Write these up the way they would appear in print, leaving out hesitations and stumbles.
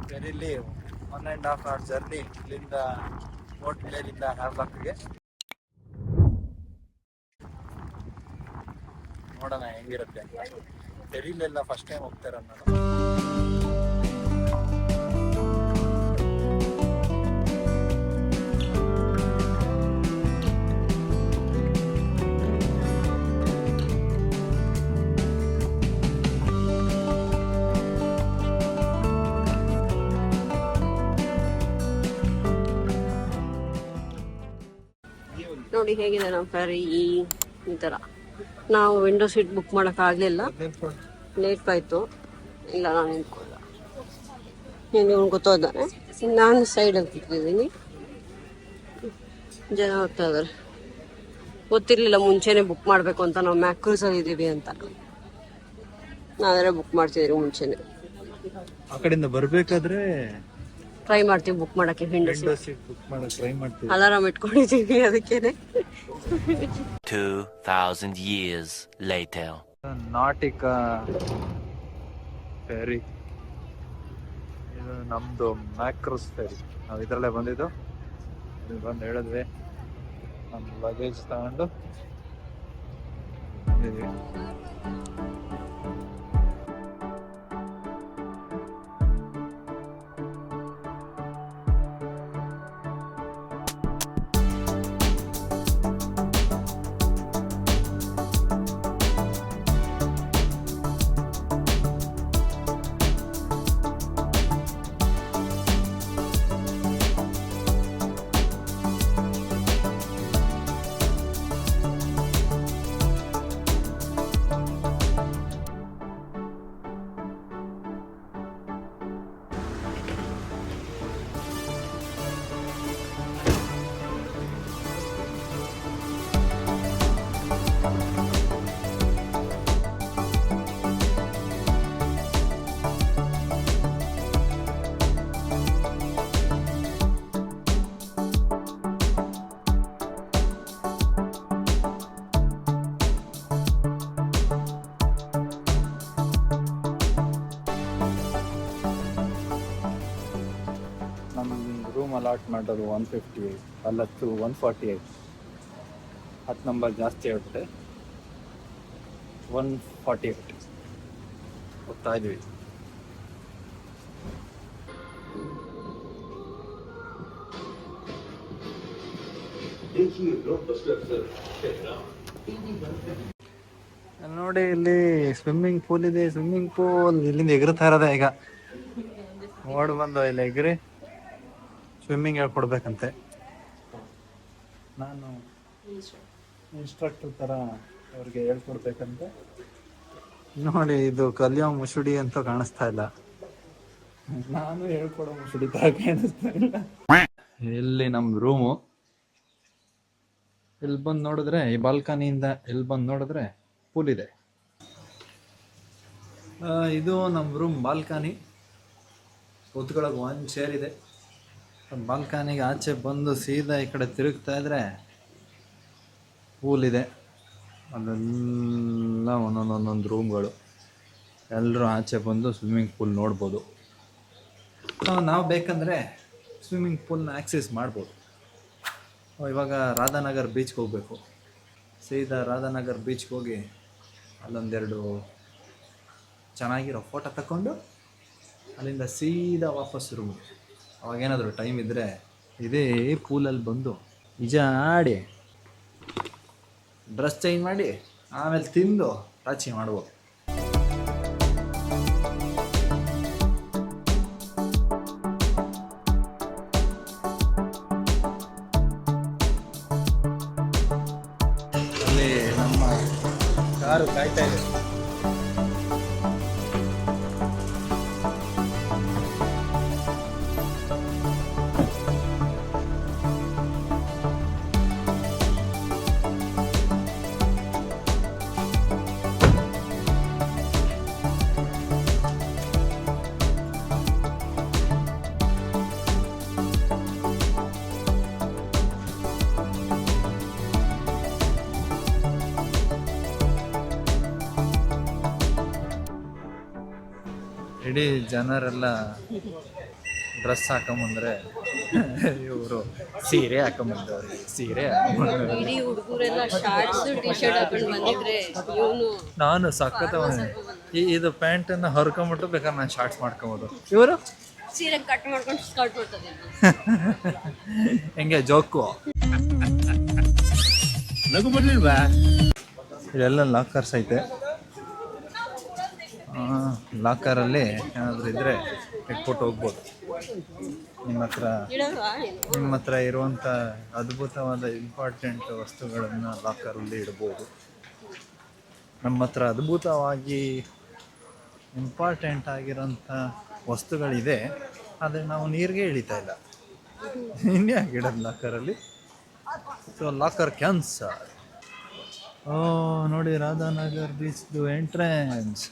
ಫೆರಿಲಿ 1.5 hour journey ಇಲ್ಲಿಂದ port ಬ್ಲೇರಿಂದ ಹ್ಯಾವ್ಲಾಕ್ಗೆ. ನೋಡೋಣ ಹೆಂಗಿರುತ್ತೆ ಅಂತ. ಫೆರಿಲೆಲ್ಲ ಫಸ್ಟ್ ಟೈಮ್ ಹೋಗ್ತಾರ ನಾನು. ನೋಡಿ ಹೇಗಿದೆ ನಮ್ಮ ಫೆರಿ ಈ ಥರ. ನಾವು ವಿಂಡೋ ಸೀಟ್ ಬುಕ್ ಮಾಡೋಕ್ಕಾಗಲಿಲ್ಲ, ಲೇಟ್ ಆಯಿತು. ಇಲ್ಲ ನಾನು ನಿಂತ್ಕೊಳ್ಳ, ನೀವು ಗೊತ್ತೋದಾನೆ. ನಾನು ಸೈಡಲ್ಲಿ ಕೂತಿದ್ದೀನಿ, ಜನ ಹೋಗ್ತಾ ಇದ್ದಾರೆ. ಗೊತ್ತಿರಲಿಲ್ಲ ಮುಂಚೆನೇ ಬುಕ್ ಮಾಡಬೇಕು ಅಂತ, ನಾವು ಮ್ಯಾಕ್ರೂಸಲ್ಲಿ ಇದ್ದೀವಿ ಅಂತ. ನಾವೆಲ್ಲ ಬುಕ್ ಮಾಡ್ತಿದ್ದೀವಿ ಮುಂಚೆನೆ. ಆ ಕಡೆಯಿಂದ ಬರಬೇಕಾದ್ರೆ ಟ್ರೈ ಮಾಡ್ತೀವಿ ಬುಕ್ ಮಾಡೋಕ್ಕೆ. ವಿಂಡೋ ಸೀಟ್ ಬುಕ್ ಮಾಡೋಕೆ ಟ್ರೈ ಮಾಡ್ತೀವಿ. ಅಲಾರಾಮ್ ಇಟ್ಕೊಂಡಿದ್ದೀವಿ ಅದಕ್ಕೇನೆ. 2000 years later. ನಾಟಿಕಾ ಫೆರಿ, ಇದು ನಮ್ದು ಮ್ಯಾಕ್ರೂಸ್ ಫೆರಿ. ನಾವು ಇದರಲ್ಲೇ ಬಂದಿದ್ದು. ಇಲ್ಲಿ ಬಂದು ಹೇಳಿದ್ವಿ, ನಮ್ಮ ಲಗೇಜ್ ತಗೊಂಡು ಬಂದಿದ್ವಿ. ರೂಮ್ ಅಲಾಟ್ ಮಾಡೋದು 158, ಅಲ್ಲತ್ತು 148. 10 ನಂಬರ್ ಜಾಸ್ತಿ ಆಗುತ್ತೆ. 148 ಹೋಗ್ತಾ ಇದ್ವಿ. ನೋಡಿ ಇಲ್ಲಿ ಸ್ವಿಮ್ಮಿಂಗ್ ಪೂಲ್ ಇದೆ. ಸ್ವಿಮ್ಮಿಂಗ್ ಪೂಲ್ ಇಲ್ಲಿಂದ ಎಗರ್ತಾ ಇರೋದೆ. ಈಗ ಓಡ್ ಬಂದು ಇಲ್ಲಿ ಎಗ್ರಿ ಸ್ವಿಮ್ಮಿಂಗ್ ಹೇಳ್ಕೊಡ್ಬೇಕಂತೆ. ನಾನು ಇನ್ಸ್ಟ್ರಕ್ಟರ್ ಥರ ಅವ್ರಿಗೆ ಹೇಳ್ಕೊಡ್ಬೇಕಂತೆ. ನೋಡಿ ಇದು ಕಲಿಯೋ ಮುಸುಡಿ ಅಂತ ಕಾಣಿಸ್ತಾ ಇಲ್ಲ, ನಾನು ಹೇಳ್ಕೊಡೋ ಮುಸುಡಿ ಥರ ಕಾಣಿಸ್ತಾ ಇಲ್ಲ. ಇಲ್ಲಿ ನಮ್ಮ ರೂಮು. ಇಲ್ಲಿ ಬಂದು ನೋಡಿದ್ರೆ, ಈ ಬಾಲ್ಕನಿಯಿಂದ ಇಲ್ಲಿ ಬಂದು ನೋಡಿದ್ರೆ ಪೂಲ್ ಇದೆ. ಇದು ನಮ್ಮ ರೂಮ್ ಬಾಲ್ಕನಿ. ಕೂತ್ಕೊಳ್ಳೋಕೆ ಒಂದು ಚೇರ್ ಇದೆ. ಬಾಲ್ಕನಿಗೆ ಆಚೆ ಬಂದು ಸೀದಾ ಈ ಕಡೆ ತಿರುಗ್ತಾ ಇದ್ರೆ ಪೂಲ್ ಇದೆ. ಅದೆಲ್ಲ ಒಂದೊಂದೊಂದೊಂದು ರೂಮ್ಗಳು. ಎಲ್ಲರೂ ಆಚೆ ಬಂದು ಸ್ವಿಮ್ಮಿಂಗ್ ಪೂಲ್ ನೋಡ್ಬೋದು. ನಾವು ಬೇಕಂದರೆ ಸ್ವಿಮ್ಮಿಂಗ್ ಪೂಲ್ನ ಆಕ್ಸೆಸ್ ಮಾಡ್ಬೋದು. ಇವಾಗ ರಾಧಾನಗರ್ ಬೀಚ್ಗೆ ಹೋಗಬೇಕು. ಸೀದಾ ರಾಧಾನಗರ್ ಬೀಚ್ಗೆ ಹೋಗಿ ಅಲ್ಲೊಂದೆರಡು ಚೆನ್ನಾಗಿರೋ ಫೋಟೋ ತಗೊಂಡು ಅಲ್ಲಿಂದ ಸೀದಾ ವಾಪಸ್ ರೂಮ್ಗೆ. ಅವಾಗೇನಾದರೂ ಟೈಮ್ ಇದ್ದರೆ ಇದೇ ಪೂಲಲ್ಲಿ ಬಂದು ಈಜಾಡಿ ಡ್ರೆಸ್ ಚೇಂಜ್ ಮಾಡಿ ಆಮೇಲೆ ತಿಂದು ರಾಚಿ ಮಾಡ್ಬೋದು. ಅಲ್ಲಿ ನಮ್ಮ ಕಾರು ಕಾಯ್ತಾ ಇದೆ. ಇಡೀ ಜನರೆಲ್ಲ ಡ್ರೆಸ್ ಹಾಕೊಂಬಂದ್ರೆ ಇವರು ಸೀರೆ ಹಾಕೊಂಬಂದವ್ರೆ, ಸೀರೆ ಹಾಕೊಂಬಂದವ್ರೆ. ಇಡೀ ಹುಡುಗರೆಲ್ಲ ಶಾರ್ಟ್ಸ್ ಟಿ ಶರ್ಟ್ ಹಾಕೊಂಡು ಬಂದಿದ್ರೆ ಇವನು ನಾನು ಸಖತ್ ಇದು ಪ್ಯಾಂಟನ್ನು ಹರ್ಕೊಂಬಿಟ್ಟು ಬೇಕಾದ್ರೆ ನಾನು ಶಾರ್ಟ್ಸ್ ಮಾಡ್ಕೊಬೋದು. ಇವರು ಸೀರೆ ಕಟ್ ಮಾಡ್ಕೊಂಡು ಸ್ಕರ್ಟ್ ಮಾಡ್ತದೆ. ಹೆಂಗೆ ಜೋಕು. ನಗು ಬರ್ಲಿಲ್ವಾ? ಇಲ್ಲೆಲ್ಲ ಲಾಕರ್ಸ್ ಐತೆ. ಲಾಕರಲ್ಲಿ ಏನಾದರೂ ಇದ್ದರೆ ಇಟ್ಬಿಟ್ಟು ಹೋಗ್ಬೋದು. ನಿಮ್ಮ ಹತ್ರ ಇರುವಂಥ ಅದ್ಭುತವಾದ ಇಂಪಾರ್ಟೆಂಟ್ ವಸ್ತುಗಳನ್ನು ಲಾಕರಲ್ಲಿ ಇಡ್ಬೋದು. ನಮ್ಮ ಹತ್ರ ಅದ್ಭುತವಾಗಿ ಇಂಪಾರ್ಟೆಂಟ್ ಆಗಿರೋಂಥ ವಸ್ತುಗಳಿದೆ, ಆದರೆ ನಾವು ನೀರಿಗೆ ಇಳಿತಾ ಇಲ್ಲ. ಇನ್ನೇ ಆಗಿಡೋದು ಲಾಕರಲ್ಲಿ. ಸೊ ಲಾಕರ್ ಕ್ಯಾನ್ಸರ್. ಓ ನೋಡಿ, ರಾಧಾನಗರ್ ಬೀಚ್ದು ಎಂಟ್ರೆನ್ಸ್.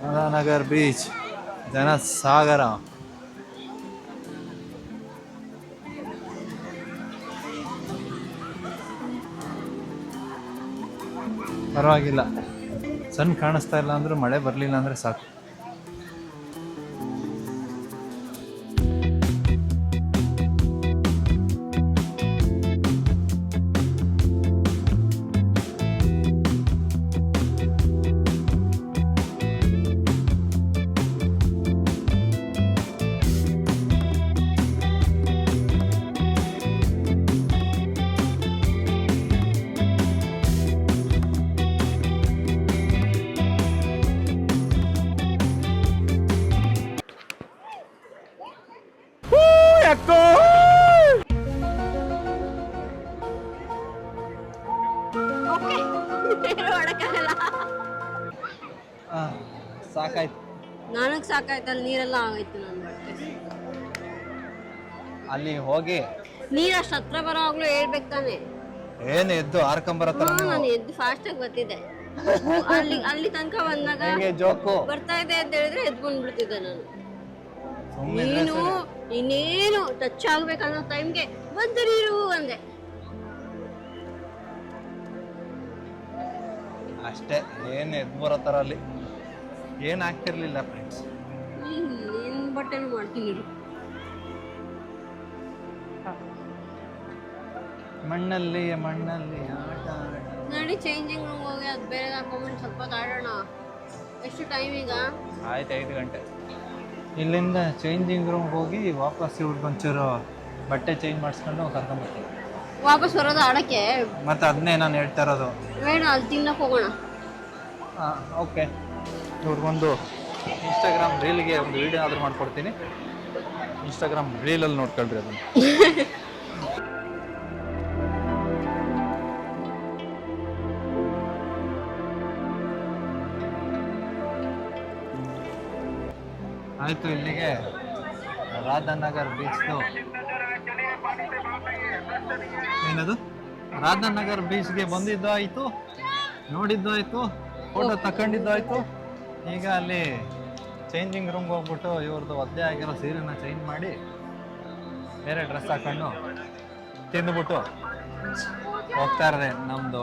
ರಾಧಾನಗರ್ ಬೀಚ್ ಜನ ಸಾಗರ. ಪರವಾಗಿಲ್ಲ, ಸಣ್ಣ ಕಾಣಿಸ್ತಾ ಇಲ್ಲ ಅಂದ್ರೂ ಮಳೆ ಬರಲಿಲ್ಲ ಅಂದರೆ ಸಾಕು. ಸಾಕಾಯ್ತು, ನನಗೆ ಸಾಕಾಯ್ತು. ಅಲ್ಲಿ ನೀರೆಲ್ಲ ಆಗೈತು ನನ್ನ ಬಟ್ಟೆ. ಅಲ್ಲಿ ಹೋಗಿ ನೀರಷ್ಟು ಹತ್ರ ಬರೋವಾಗ್ಲೂ ಹೇಳ್ಬೇಕು ತಾನೆ. ಏನು ಎದ್ದು ಹಾರ್ಕೊಂಬರತ್ತ? ನಾನು ಎದ್ದು ಫಾಸ್ಟ್ ಆಗಿ ಬರ್ತಿದ್ದೆ. ಅಲ್ಲಿ ತನಕ ಬಂದಾಗ ಜೋಕು ಬರ್ತಾ ಇದೆ ಅಂತ ಹೇಳಿದ್ರೆ ಎದ್ದು ಬಂದ್ಬಿಡ್ತಿದ್ದೆ ನಾನು. ನೀನು ಇನ್ನೇನು ಟಚ್ ಆಗ್ಬೇಕನ್ನೋ ಟೈಮ್ಗೆ ಬಂದಿರು ಅಂದೆ ಅಷ್ಟೇ. ಏನು ಎದ್ದು ಬರೋತ್ತಾರ ಅಲ್ಲಿ ಏನು ಆಗ್ತಿರ್ಲಿಲ್ಲ ಫ್ರೆಂಡ್ಸ್. ಏನ್ ಬಟ್ಟೆನು ಮಾಡ್ತೀನಿ. ಮಣ್ಣಲ್ಲಿ ಆಟ ನಡಿ ಚೇಂಜಿಂಗ್ ರೂಮ್ ಹೋಗಿ ಅದು ಬೇರೆ ಹಾಕೊಂಡ್ಬಂದು ಸ್ವಲ್ಪ ಆಡೋಣ. ಎಷ್ಟು ಟೈಮ್ ಈಗ? ಆಯ್ತು 5 ಗಂಟೆ. ಇಲ್ಲಿಂದ ಚೇಂಜಿಂಗ್ ರೂಮ್ಗೆ ಹೋಗಿ ವಾಪಸ್ ಇವ್ರಿಗೆ ಒಂಚೂರು ಬಟ್ಟೆ ಚೇಂಜ್ ಮಾಡಿಸ್ಕೊಂಡು ಕರ್ಕೊಂಡ್ಬರ್ತೀವಿ. ವಾಪಸ್ ಬರೋದು ಆಡಕ್ಕೆ? ಮತ್ತೆ ಅದನ್ನೇ ನಾನು ಹೇಳ್ತಾ ಇರೋದು. ಬೇಡ, ಅಲ್ಲಿ ತಿನ್ನಕ್ಕೆ ಹೋಗೋಣ. ಹಾಂ ಓಕೆ. ಇವ್ರಿಗೊಂದು ಇನ್ಸ್ಟಾಗ್ರಾಮ್ ರೀಲ್ಗೆ ಒಂದು ವಿಡಿಯೋ ಆರ್ಡರ್ ಮಾಡ್ಕೊಡ್ತೀನಿ. ಇನ್ಸ್ಟಾಗ್ರಾಮ್ ರೀಲಲ್ಲಿ ನೋಡ್ಕೊಳ್ರಿ ಅದನ್ನು. ಆಯಿತು, ಇಲ್ಲಿಗೆ ರಾಧಾನಗರ್ ಬೀಚ್ದು ಏನದು ರಾಧಾನಗರ್ ಬೀಚ್ಗೆ ಬಂದಿದ್ದು ಆಯಿತು, ನೋಡಿದ್ದು ಆಯಿತು, ಫೋಟೋ ತಗೊಂಡಿದ್ದು ಆಯಿತು. ಈಗ ಅಲ್ಲಿ ಚೇಂಜಿಂಗ್ ರೂಮ್ಗೆ ಹೋಗ್ಬಿಟ್ಟು ಇವ್ರದ್ದು ಒದ್ದೆ ಆಗಿರೋ ಸೀರೆನ ಚೇಂಜ್ ಮಾಡಿ ಬೇರೆ ಡ್ರೆಸ್ ಹಾಕೊಂಡು ತಿಂದುಬಿಟ್ಟು ಹೋಗ್ತಾ ಇರೋದೆ ನಮ್ಮದು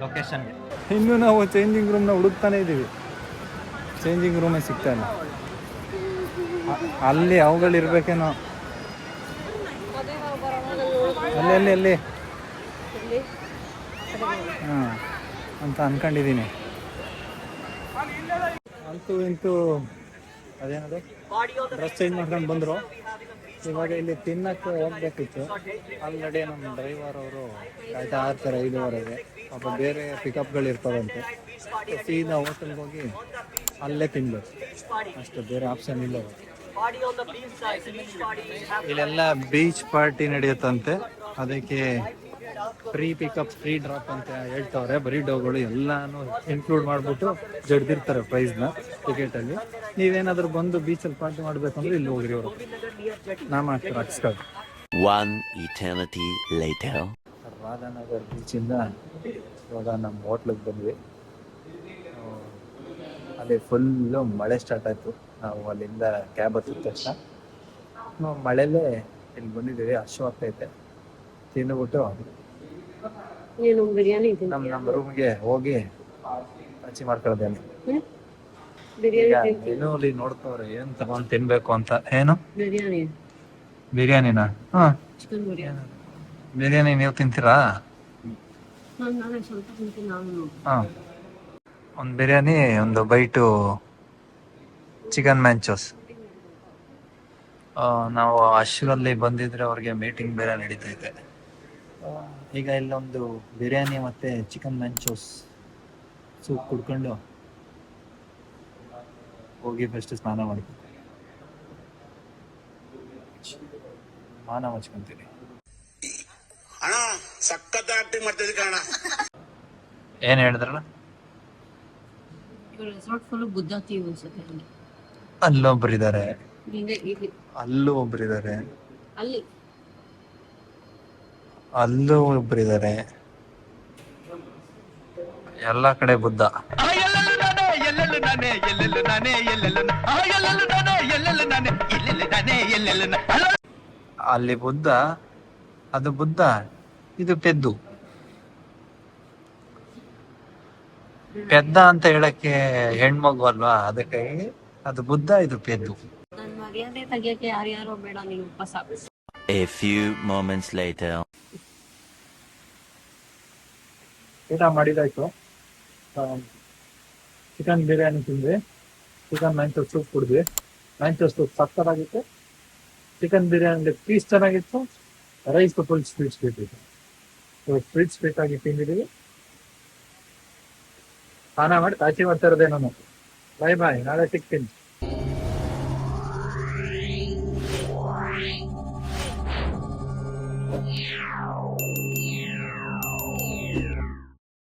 ಲೊಕೇಶನ್ಗೆ. ಇನ್ನೂ ನಾವು ಚೇಂಜಿಂಗ್ ರೂಮ್ನ ಹುಡುಕ್ತಾನೆ ಇದ್ದೀವಿ, ಚೇಂಜಿಂಗ್ ರೂಮೇ ಸಿಗ್ತಾ ಇಲ್ಲ. ಅಲ್ಲಿ ಅವುಗಳಿರ್ಬೇಕೇನೋ. ಅಲ್ಲಿ ಹಾಂ ಅಂತ ಅನ್ಕೊಂಡಿದ್ದೀನಿ. ಅಂತೂ ಇಂತೂ ಅದೇನದು ಡ್ರೆಸ್ ಚೇಂಜ್ ಮಾಡ್ಕೊಂಡು ಬಂದರು. ಇವಾಗ ಇಲ್ಲಿ ತಿನ್ನಕ್ಕೆ ಹೋಗ್ಬೇಕಿತ್ತು. ಆಲ್ರೆಡಿ ನಮ್ಮ ಡ್ರೈವರ್ ಅವರು ಕಾಯ್ತಾ ಇರ್ತಾರೆ 5:15ಗೆ. ಪಾಪ ಬೇರೆ ಪಿಕಪ್ಗಳು ಇರ್ತಾವಂತೆ. ಸೀದಾ ಹೋಟೆಲ್ಗೆ ಹೋಗಿ ಅಲ್ಲೇ ತಿನ್ಬೇಕು ಅಷ್ಟು, ಬೇರೆ ಆಪ್ಷನ್ ಇಲ್ಲ. ಇಲ್ಲೆಲ್ಲ ಬೀಚ್ ಪಾರ್ಟಿ ನಡೆಯುತ್ತಂತೆ, ಅದಕ್ಕೆ ಫ್ರೀ ಪಿಕಪ್ ಫ್ರೀ ಡ್ರಾಪ್ ಅಂತ ಹೇಳ್ತವ್ರೆ. ಬರೀ ಡೋಗಳು ಎಲ್ಲಾನು ಇನ್ಕ್ಲೂಡ್ ಮಾಡಿಬಿಟ್ಟು ಜಡ್ದಿರ್ತಾರೆ ಪ್ರೈಸ್ನ ಟಿಕೆಟಲ್ಲಿ. ನೀವೇನಾದ್ರೂ ಬಂದು ಬೀಚಲ್ಲಿ ಪಾರ್ಟಿ ಮಾಡ್ಬೇಕಂದ್ರೆ ಇಲ್ಲಿ ಹೋಗ್ರಿ, ಅವರು ನಾ ಮಾಡ್ತಾರೆ ಹಾಕ್ಸ್ಕೊಂಡು. One eternity later. ರಾಧಾನಗರ್ ಬೀಚಿಂದ ಇವಾಗ ನಮ್ಮ ಹೋಟ್ಲಿಗೆ ಬಂದ್ವಿ. ಅಲ್ಲಿ ಫುಲ್ಲು ಮಳೆ ಸ್ಟಾರ್ಟ್ ಆಯಿತು. ನಾವು ಅಲ್ಲಿಂದ ಕ್ಯಾಬ್ ಹತ್ತಿದ ತಕ್ಷಣ ನಾವು ಮಳೆಯಲ್ಲೇ ಇಲ್ಲಿ ಬಂದಿದ್ದೀವಿ. ಹಶ್ವಾಗ್ತೈತೆ, ತಿಂದುಬಿಟ್ಟು ಬಿರಿಯಾನಿ ನಮ್ಮ ರೂಮ್ಗೆ ಹೋಗಿ ಹಚ್ಚಿ ಮಾಡ್ಕೊಳ್ಳೋದೇನು. ಬಿರಿಯಾನಿ ಮೆನುಲಿ ನೋಡ್ತವ್ರೆ ಏನ್ ತಗೊಂಡ್ ತಿನ್ಬೇಕು ಅಂತ. ಏನು ಬಿರಿಯಾನಿ, ಬಿರಿಯಾನಿನ? ಹಾ, ಚಿಕನ್ ಬಿರಿಯಾನಿ. ಬಿರಿಯಾನಿ ನೀವು ತಿಂತೀರಾ? ನಾನೇ ಸ್ವಲ್ಪ ತಿಂತೀನಿ ನಾನು. ಹಾ, ಒಂದು ಬಿರಿಯಾನಿ, ಒಂದು ಬೈಟು ಚಿಕನ್ ಮ್ಯಾಂಚೋಸ್. ನಾವು ಅಶ್ರಲ್ಲಿ ಬಂದಿದ್ರೆ ಅವ್ರಿಗೆ ಮೀಟಿಂಗ್ ಬೇರೆ ನಡೀತಾ ಇದೆ. ಈಗ ಇಲ್ಲೊಂದು ಬಿರಿಯಾನಿ ಮತ್ತೆ ಚಿಕನ್ ಮ್ಯಾಂಚೋಸ್ ಸೂಪ್ ಕುಡ್ಕೊಂಡು ಹೋಗಿ ಫಸ್ಟ್ ಸ್ನಾನ ಮಾಡ್ಬೇಕು. ಸ್ನಾನ ಮಾಡ್ಕೊಂತೀನಿ. ಅಣ್ಣ ಸಖತ್ ಆಕ್ಟಿಂಗ್ ಮಾಡ್ತಿದ್ದೆ ಕಣ. ಏನ್ ಹೇಳಿದ್ರಲ್ಲ? ಇವ್ರ ರೆಸಾರ್ಟ್ ಫುಲ್ ಬುದ್ಧಾತಿ ಅನ್ಸುತ್ತೆ. ಅಲ್ಲೊಬ್ರಿದ್ದಾರೆ, ಇಲ್ಲಿ ಅಲ್ಲೂ ಒಬ್ರಿದ್ದಾರೆ, ಅಲ್ಲಿ ಅಲ್ಲೂ ಒಬ್ರಿದ್ದಾರೆ, ಎಲ್ಲ ಕಡೆ ಬುದ್ಧ. ಅಲ್ಲಿ ಬುದ್ಧ, ಅದು ಬುದ್ಧ, ಇದು ಪೆದ್ದು. ಪೆದ್ದ ಅಂತ ಹೇಳಕ್ಕೆ ಹೆಣ್ಮಗು ಅಲ್ವಾ, ಅದಕ್ಕೆ ಅದು ಬುದ್ಧ, ಇದು ಪೆದ್ದು. ನನ್ನ ಮರ್ಯಾದೆ ತೆಗಿಯಕ್ಕೆ ಯಾರ್ಯಾರೋ ಬೇಡ, ನೀನು ಉಪವಾಸ. A few moments later. ಊಟ ಮಾಡಿದಾಯ್ತು. ಚಿಕನ್ ಬಿರಿಯಾನಿ ತಿಂದ್ವಿ, ಚಿಕನ್ ಮ್ಯಾಂಚೋಸ್ ಸೂಪ್ ಕುಡಿದ್ವಿ. ಮ್ಯಾಂಚೋಸ್ ಸೂಪ್ ಸಕ್ಕತ್ತಾಗಿತ್ತು, ಚಿಕನ್ ಬಿರಿಯಾನಿ ಪೀಸ್ ಚೆನ್ನಾಗಿತ್ತು, ರೈಸ್ ಫುಲ್ ಸ್ವೀಟ್ ಇತ್ತು. ಸ್ವೀಟ್ ಆಗಿ ತಿಂದಿದ್ದೀವಿ. ಸ್ನಾನ ಮಾಡಿ ಕಾಚಿ ಮಾಡ್ತಾ ಇರೋದೇ ನಾನು. ಬಾಯ್ ಬಾಯ್, ನಾಳೆ ಸಿಗ್ತೀನಿ.